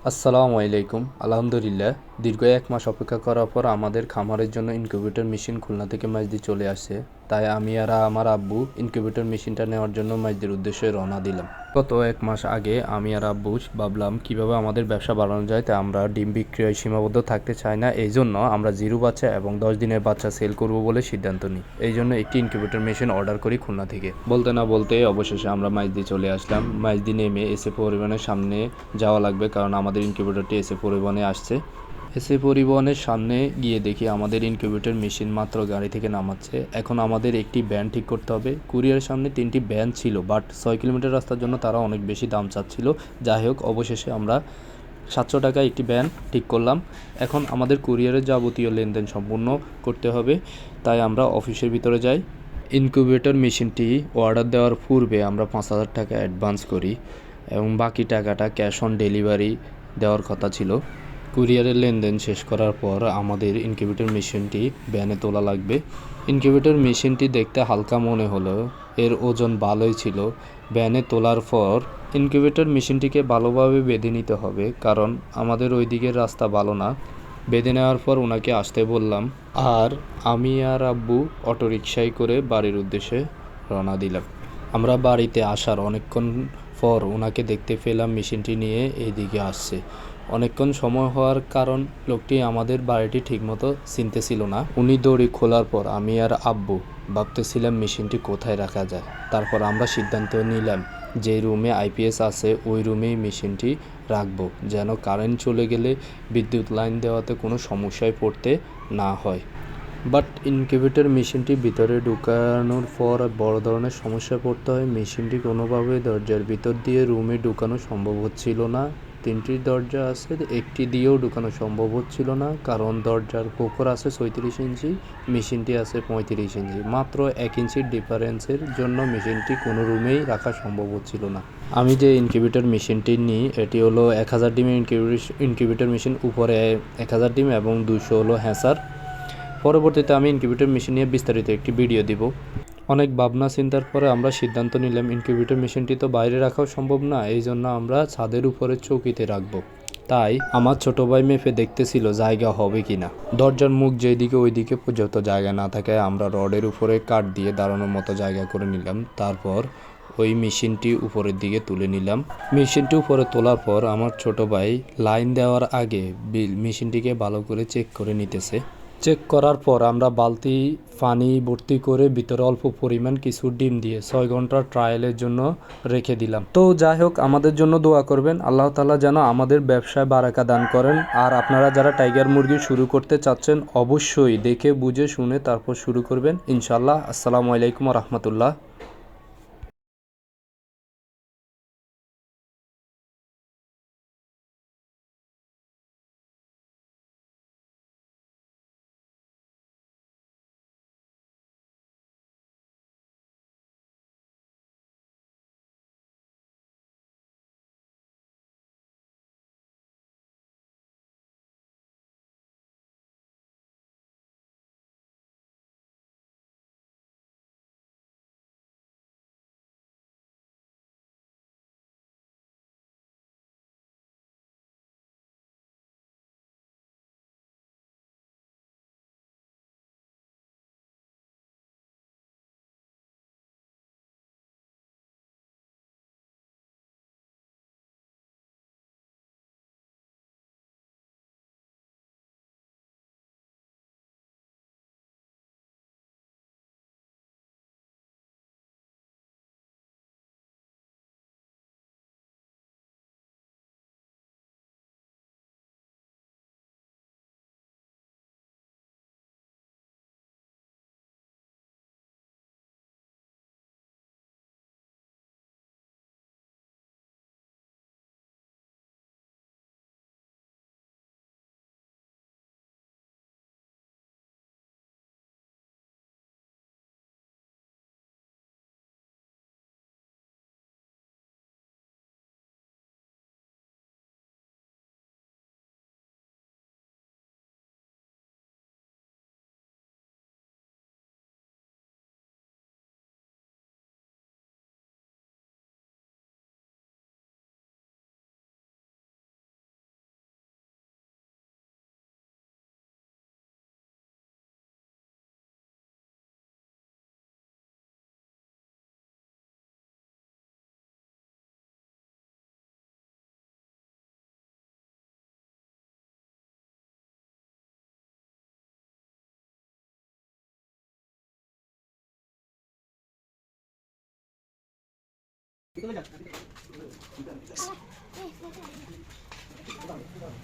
আসসালামু আলাইকুম। আলহামদুলিল্লাহ, দীর্ঘ ১ মাস অপেক্ষা করার পর আমাদের খামারের জন্য ইনকিউবেটর মেশিন খুলনা থেকে মাইজদি চলে আসছে। তাই আমি আর আমার আব্বু ইনকিউবেটর মেশিনটা নেওয়ার জন্য মাইজদির উদ্দেশ্যে রওনা দিলাম। গত ১ মাস আগে আমি আর আব্বু ভাবলাম কিভাবে আমাদের ব্যবসা বাড়ানো যায়, তাই আমরা ডিম বিক্রয় সীমাবদ্ধ থাকতে চাই না। এই জন্য আমরা 0 বাচ্চা এবং 10 দিনের বাচ্চা সেল করব বলে সিদ্ধান্ত নিই। এই জন্য একটি ইনকিউবেটর মেশিন অর্ডার করি খুলনা থেকে। বলতে না বলতে অবশেষে আমরা মাইজদি চলে আসলাম। মাইজদি নেমে এসে পরিবহনের সামনে যাওয়া লাগবে, কারণ আমাদের ইনকিউবেটরটি এসে পরিবহনে আসছে। এসে পরিবহনের সামনে গিয়ে দেখি আমাদের ইনকিউবেটর মেশিন মাত্র গাড়ি থেকে নামাচ্ছে। এখন আমাদের একটি ভ্যান ঠিক করতে হবে। কুরিয়ারের সামনে 3টি ভ্যান ছিল, বাট 6 কিলোমিটার রাস্তার জন্য তারা অনেক বেশি দাম চাচ্ছিল। যাই হোক, অবশেষে আমরা 700 টাকায় একটি ভ্যান ঠিক করলাম। এখন আমাদের কুরিয়ারের যাবতীয় লেনদেন সম্পূর্ণ করতে হবে, তাই আমরা অফিসের ভিতরে যাই। ইনকিউবেটর মেশিনটি অর্ডার দেওয়ার পূর্বে আমরা 5,000 টাকা অ্যাডভান্স করি এবং বাকি টাকাটা ক্যাশ অন ডেলিভারি দেওয়ার কথা ছিল। কুরিয়ারের লেনদেন শেষ করার পর আমাদের ইনকিউবেটর মেশিনটি ভ্যানে তোলা লাগবে। ইনকিউবেটর মেশিনটি দেখতে হালকা মনে হলো, এর ওজন ভালোই ছিল। ভ্যানে তোলার পর ইনকিউবেটর মেশিনটিকে ভালোভাবে বেঁধে নিতে হবে, কারণ আমাদের ওই দিকের রাস্তা ভালো না। বেঁধে নেওয়ার পর ওনাকে আসতে বললাম, আর আমি আর আব্বু অটোরিকশায় করে বাড়ির উদ্দেশ্যে রওনা দিলাম। আমরা বাড়িতে আসার অনেকক্ষণ পর ওনাকে দেখতে পেলাম মেশিনটি নিয়ে এইদিকে আসছে। অনেকক্ষণ সময় হওয়ার কারণ লোকটি আমাদের বাড়িটি ঠিকমতো চিনতেছিল না। উনি দড়ি খোলার পর আমি আর আব্বু ভাবতেছিলাম মেশিনটি কোথায় রাখা যায়। তারপর আমরা সিদ্ধান্ত নিলাম যে রুমে আইপিএস আছে ওই রুমেই মেশিনটি রাখবো, যেন কারেন্ট চলে গেলে বিদ্যুৎ লাইন দেওয়াতে কোনো সমস্যায় পড়তে না হয়। বাট ইনকিউবেটর মেশিনটি ভিতরে ঢুকানোর পর বড় ধরনের সমস্যায় পড়তে হয়। মেশিনটি কোনোভাবে দরজার ভিতর দিয়ে রুমে ঢুকানো সম্ভব হচ্ছিল না। 3টি দরজা আছে, একটি দিয়েও ঢুকানো সম্ভব হচ্ছিল না, কারণ দরজার প্রখর আছে 36 ইঞ্চি, মেশিনটি আছে 35 ইঞ্চি। মাত্র 1 ইঞ্চির ডিফারেন্সের জন্য মেশিনটি কোনো রুমেই রাখা সম্ভব হচ্ছিল না। আমি যে ইনকিউবেটর মেশিনটি নিই এটি হলো 1000 ডিমের ইনকিউবেটর মেশিন। উপরে 1000 ডিম এবং 200 হলো হ্যাসার। পরবর্তীতে আমি ইনকিউবেটর মেশিন নিয়ে বিস্তারিত একটি ভিডিও দিব। অনেক ভাবনা চিন্তার পরে আমরা সিদ্ধান্ত নিলাম ইনকিউবেটর মেশিনটি তো বাইরে রাখাও সম্ভব না, এই জন্য আমরা ছাদের উপরে চৌকিতে রাখবো। তাই আমার ছোট ভাই মেপে দেখতেছিল জায়গা হবে কিনা। দরজার মুখ যেদিকে ওইদিকে পর্যাপ্ত জায়গা না থাকে আমরা রডের উপরে কাঠ দিয়ে দাঁড়ানোর মতো জায়গা করে নিলাম। তারপর ওই মেশিনটি উপরের দিকে তুলে নিলাম। মেশিনটি উপরে তোলার পর আমার ছোট ভাই লাইন দেওয়ার আগে মেশিনটিকে ভালো করে চেক করে নিতেছে। চেক করার পর আমরা বালতি পানি ভর্তি করে ভিতরে অল্প পরিমাণ কিছু ডিম দিয়ে 6 ঘন্টার ট্রায়ালের জন্য রেখে দিলাম। তো যাই হোক, আমাদের জন্য দোয়া করবেন, আল্লাহ তাআলা যেন আমাদের ব্যবসায় বারাকা দান করেন। আর আপনারা যারা টাইগার মুরগি শুরু করতে চাচ্ছেন অবশ্যই দেখে বুঝে শুনে তারপর শুরু করবেন ইনশাআল্লাহ। আসসালামু আলাইকুম ওয়া রাহমাতুল্লাহ। ভিতরে যান